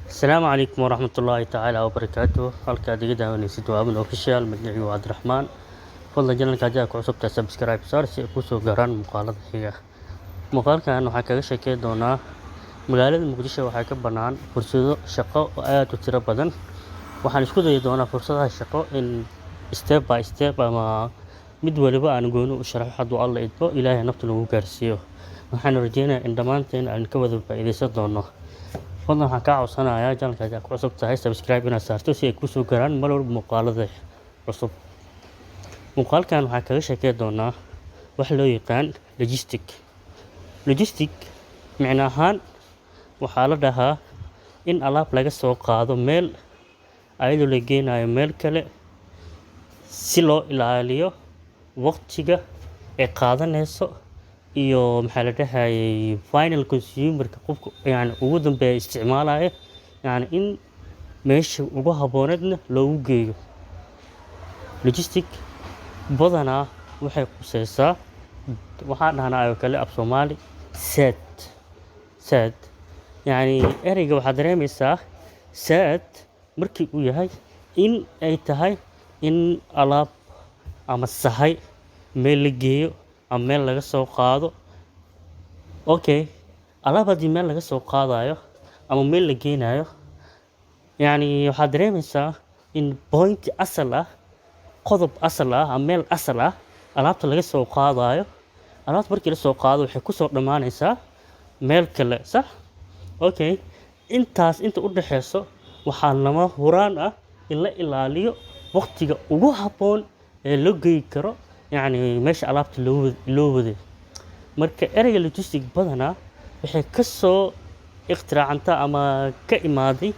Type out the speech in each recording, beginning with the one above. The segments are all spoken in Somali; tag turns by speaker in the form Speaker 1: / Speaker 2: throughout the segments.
Speaker 1: السلام عليكم ورحمة الله تعالى وبركاته. halkaad iga daawanaysid waa Amin Official. Magacaygu waa Cabdiraxmaan. Fadlan channelka haddii aad ku cusub tahay subscribe saar si ay kuu soo gaaraan muuqaalada xiga. Muuqaalkan waxaan kaga sheekeyn doonaa magaalada Muqdisho waxaa ka bannaan fursado shaqo oo aad u tiro badan. Waxaan isku dayi doonaa fursadaha shaqo in step by step ama mid waliba aan gooni u sharaxo hadduu Alla idmo Ilaahay nafta nagu gaarsiiyo. Waxaan rajeynayaa in dhammaanteen aan ka wada faa'iideysan doono. Fadlan waxaan kaa codsanayaa channelka haddii aad ku cusub tahay subscribe inaad saarto si ay kuu soo gaaraan mar walba muuqaalada cusub. Muuqaalkan waxaan kaga sheekeyn doonaa wax loo yaqaan logistic micno ahaan waxaa la dhahaa in alaab laga soo qaado meel ayadoo la geynayo meel kale si loo ilaaliyo waqtiga ay qaadanayso iyo maxaa la dhahayay final consumer-ka qofka ugu dambeeya isticmaalaya in meesha ugu habbooneedna loogu geeyo. Logistic badanaa waxay khusaysaa waxaan dhahnaa oo kale af Soomaali saad ereyga waxaad dareemaysaa saad markii uu yahay in ay tahay in alaab ama sahay meel la geeyo ama meel laga soo qaado. Alaab haddii meel laga soo qaadayo ama meel la geynayo waxaad dareemaysaa in point asal ah, qodob asal ah ama meel asal ah alaabta laga soo qaadayo. Alaabta markii la soo qaado waxay ku soo dhammaanaysaa meel kale sax. Intaas inta u dhaxayso waxaa lama huraan ah in la ilaaliyo waqtiga ugu habboon ee la geeyi karo meesha alaabta loo waday. Marka ereyga logistic badanaa waxay ka soo ikhtiraacantay ama ka imaaday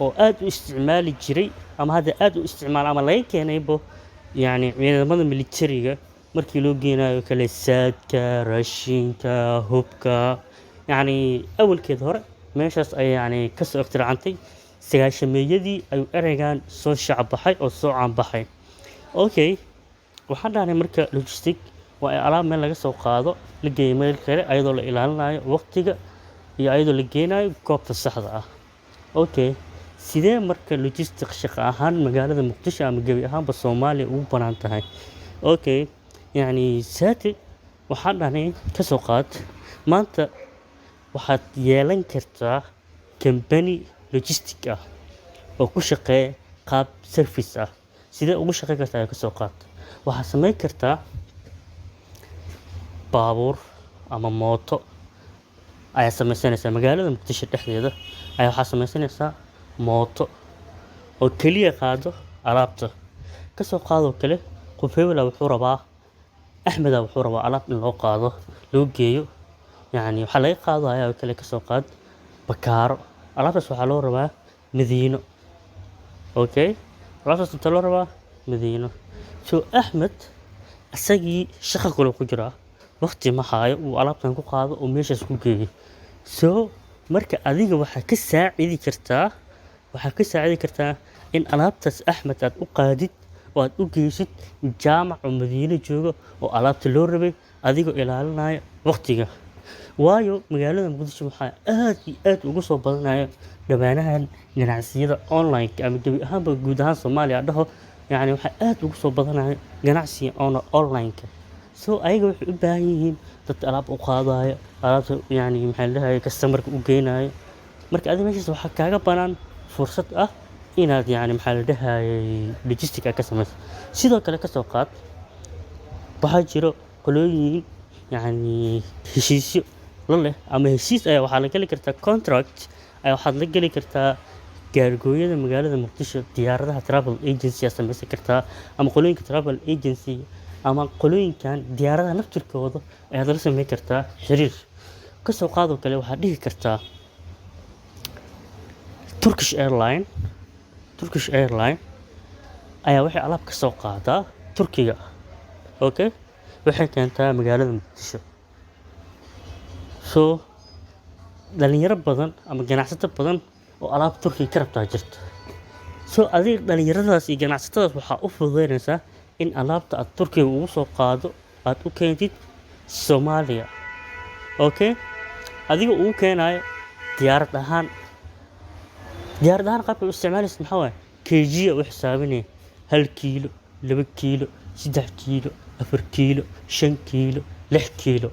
Speaker 1: oo aad u isticmaali jiray ama hadda aad u isticmaala ama laga keenaybo ciidamada militariga markii loo geynayo kale saadka, raashinka, hubka. Awalkeed hore meeshaas ayay ka soo ikhtiraacantay. Sagaashameeyadii ayuu ereygan soo shaac baxay oo soo caan baxay. Waxaan dhahnay marka logistic waa alaab meel laga soo qaado la geeyo meel kale ayadoo la ilaalinayo waqtiga iyo ayadoo la geynayo goobta saxda ah. Sidee marka logistic shaqo ahaan magaalada Muqdisho ama gebi ahaanba Soomaaliya ugu bannaan tahay? Saati waxaan dhahnay ka soo qaad maanta waxaad yeelan kartaa company logistic ah oo ku shaqeeya qaab service ah. Sidee ugu shaqeyn kartaa ka soo qaad? Waxaad samayn kartaa baabuur ama mooto ayaa samaysanaysaa magaalada Muqdisho dhexdeeda waxaa samaysanaysaa mooto oo kaliya qaado alaabta. Ka soo qaadoo kale qof hebel wuxuu rabaa Axmed wuxuu rabaa alaab in loo qaado loo geeyo waxaa laga qaadayaa oo kale ka soo qaad Bakaaro. Alaabtaas waxaa loo rabaa Madiino. Alaabtaas inta loo rabaa Madiino. Axmed asagii shaqo kale ku jiraa waqti ma hayo uu alaabtan ku qaado oo meeshaas ku geeyo. Marka adiga waxaad ka saacidi kartaa in alaabtaas Axmed aad u qaadid oo aad u geysid jaamac oo Madiino joogo oo alaabta loo rabay adigoo ilaalinaya waqtiga. Waayo magaalada Muqdisho waxaa aad iyo aad ugu soo badanaya dhammaanahan ganacsiyada online ama gebi ahaanba guud ahaan Soomaaliya dhaho waxaa aad ugu soo badanaya ganacsiga online-ka. Ayaga waxay u baahan yihiin dad alaab u qaadayo, alaabta maxaa la dhahayaa customer-ka u geynayo. Marka adiga meeshaas waxaa kaaga bannaan fursad ah inaad maxaa la dhahayay logistic ka samayso. Sidoo kale ka soo qaad waxaa jiro qolooyin heshiisyo la leh ama heshiis waxaa la geli kartaa contract waxaad la geli kartaa gaargooyada magaalada Muqdisho diyaaradaha travel agency aad samaysan kartaa ama qolooyinka travel agency ama qolooyinkan diyaaradaha naftirkooda ayaad la samayn kartaa xiriir. Ka soo qaadoo kale waxaad dhihi kartaa Turkish Airline ayaa waxay alaab ka soo qaadaa Turkiga. Waxay keentaa magaalada Muqdisho. Dhalinyaro badan ama ganacsato badan oo alaab Turkiga ka rabtaa jirto. Adiga dhalinyaradaas iyo ganacsatadaas waxaa u fududeynaysaa in alaabta aad Turkiga ugu soo qaado aad u keentid Soomaaliya. Adiga uu keenayo diyaarad ahaan diyaaradahan qaabka u isticmaalaysa maxaa waaye kg u xisaabinaya 1 kiilo 2 kiilo 3 kiilo 4 kiilo 5 kiilo 6 kiilo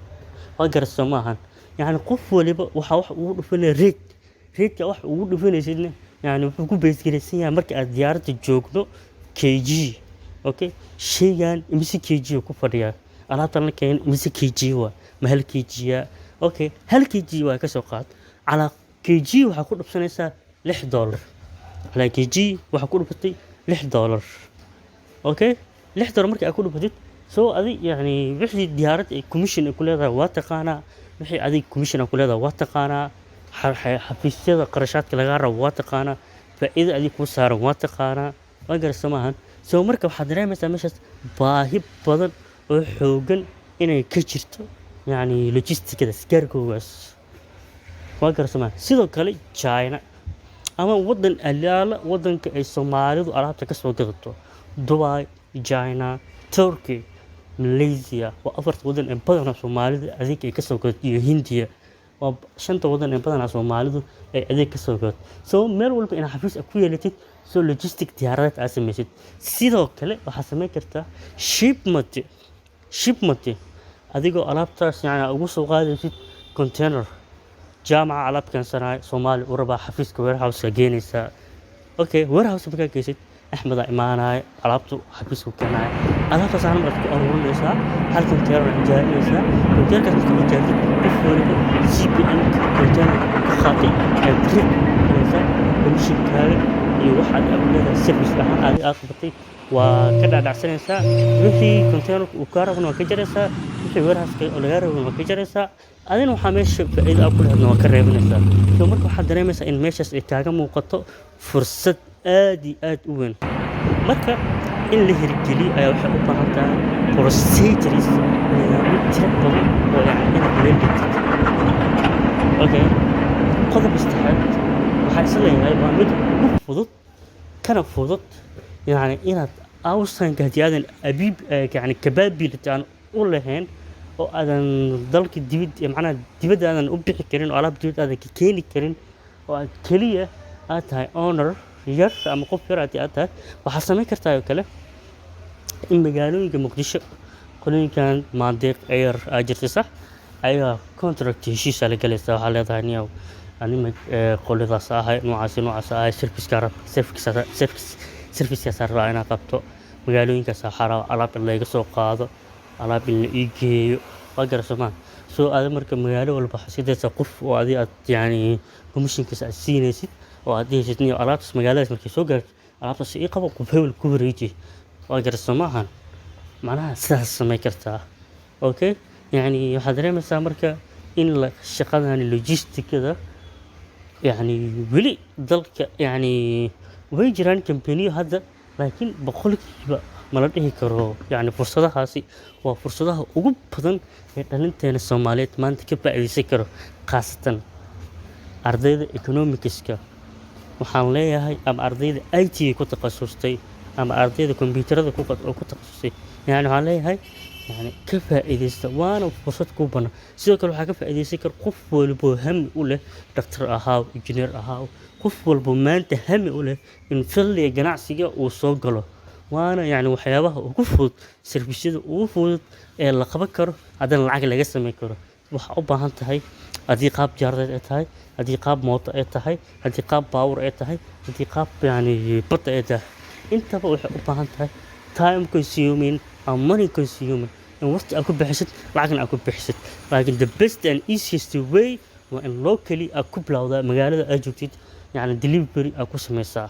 Speaker 1: waa garasoo maahan yani qof waliba waxa wax ugu dhufanaya reedka wax ugu dhufanaysidna yani wuxuu ku beesgaraysan yahay marka aad diyaaradda joogno kg okay shaygan imise kg ku fadhiyaa alaabtan la keen imise kg waa ma 1 kg ya okay 1 kg waa ka soo qaad ala kg waxa ku dhufsanaysaa $6 على كي جي waxa ku dhufatay $6 okay $6 markii aad ku dhufatid soo adi yani wixii diyaarad ee commission ku leedahay waa taqaana wixii adi commission ku leedahay waa taqaana xafiisyada qarashaadka laga rabo waa taqaana faa'iido adi ku saaran waa taqaana waa garsamahan soo marka waxaad dareemaysaa meeshaas baahi badan oo xoogan inay ka jirto yani logisticada isgaarkoogaas waa garsamahan sidoo kale China ama wadan alaala wadanka ay Soomaalidu alaabta ka soo gadato Dubai China Turkey Malaysia waa afarta wadan ee badan Soomaalida adeeg ay ka soo gadato iyo Hindiya waa shanta wadan ee badan Soomaalidu ay adeeg ka soo gadato soo meel walba in xafiis ku yeelatid soo logistic diyaarad aad samaysid sidoo kale waxa sameyn kartaa shipment adigoo alaabtaas yani ugu soo qaadaysid container jaamaca alaab keensanay Soomaali u raba xafiiska warehouse geenaysa okay warehouse markaa geysid Axmed imaanay alaabtu xafiisku keenay alaabta saan markaa ku aruurinaysa hal container jaarinaysa container ka jaartid qofwaliba CPN container ka qaatay ee trip aysa commission-kaaga iyo waxaad ableeda service ahaan aad aqbatay waa ka dhaadhacsanaysa wixii container uu ka rabno waa ka jaraysa wixii warehouse oo laga rabo waa ka jaraysa adina waxa meesha faa'iido ku leedahay waa ka reebinaysa soo marka waxa dareemaysaa in meeshaas ay kaaga muuqato fursad aad iyo aad u weyn marka in la hirgeliyo ayaa waxa u baahan tahay procedures nidaamyo tiro badan oo yani inaad leedahay okay qodob istaxaad waxaa isla leeyahay waa mid u fudud kana fudud yani inaad awsan gaadiyaadan abiib yani kabaabiltaan u lahayn oo aadan dalka dibadda aadan u bixi karin oo alaab dibadda aadan ka keeni karin oo aad kaliya aad tahay owner yar ama qof yar aad tahay waxaa samayn kartaa oo kale in magaalooyinka Muqdisho qolooyinkan maandeeq ayer ajirta sax ayaga contract heshiis la galaysa waxa leedahay niyow anima qoladaas ahay noocaas ahay service ka ina qabto magaalooyinka Sahara alaab laga soo qaado alaab in la iigeeyo waa garasmaan soo aad marka magaalo walba xasideesa qof oo aad yani commission-kiisa siinaysid oo aad heshiisniyo alaabtaas magaaladaas markii soo gaarto alaabtaas ii qabo qof hebel ku wareeji waa garasmaan macnaha sidaas samay kartaa okay yani waxa dareemaysaa marka in la shaqadan logisticada yani wali dalka yani way jiraan company hadda laakiin boqolkiiba ma la dhihi karo yani fursadahaasi waa fursadaha ugu badan ee dhalinteena Soomaaliyeed maanta ka faa'iideysan karo qaasatan ardayda economics-ka waxaan leeyahay ama ardayda IT ku takhasustay ama ardayda kombiyuutarada ku takhasusay yani waxaan leeyahay يعني كفائدة وانا فرصة كوبنا سيدا كل حاجة فائدة كر قف والبو هم وله دكتور أهاو إنجنير أهاو قف والبو ما أنت هم وله إنفل يا جماعة سيجا وصقله وانا يعني وحيابه وقفود سيرفيسيد وقفود اللي قبكر هذا العقل جسم ما يكره وحب هانت هاي هذه قاب جارد هاي هذه قاب موت هاي هذه قاب باور هاي هذه قاب يعني بط أنت بوحب هانت هاي time consuming أو money consuming إن وقت أكون بحسد لكن أكون بحسد لكن the best and easiest way وإن locally أكون بلاودا مقالة أجوكتيد يعني delivery أكون سميسا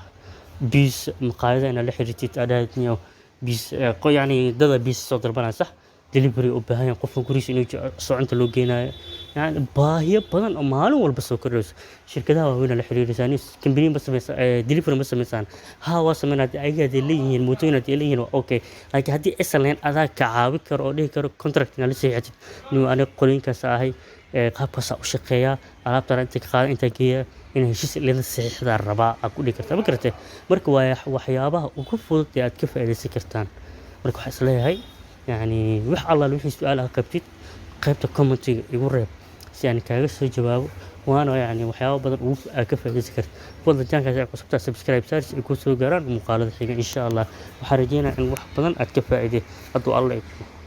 Speaker 1: بيس مقايدة أنا لحريتيد أداتني بيس يعني ده بيس صدر بنا صح delivery وبهاي قفوا كريس إنه صعنت لوجينا يعني باهية بدن أمانه والبسوا كريس شركة هنا الحرير ثاني كمبينين بس delivery بس مثلا هوا سمنا أيها دليل الموتونا دليل أوكي لكن هذه أصلاً هذا كعابي كرودي كونتراكت نالسي عتيد إنه أنا قولين كساهي قابس أو شقيا أنا بترى أنت قال أنت كيا إنه هالشيء اللي نصيح هذا الربع أقول لك كرت بكرته مركوا وحيابه وكفوا تيات كيف اللي سكرتان مركوا حصل هاي يعني وح الله لو في سؤال كبتيت قيبت كومنتي يقول si aan kaaga soo jawaabo waana yacni waxyaabo badan aad ka faa'iidaysan kartid. Fadlan channelkaas aad ku subscribe subscribe saar si ay kuu soo gaaraan muuqaalada xiga insha Allah. Waxaan rajeynayaa in wax badan aad ka faa'iiday hadduu Alle idmo.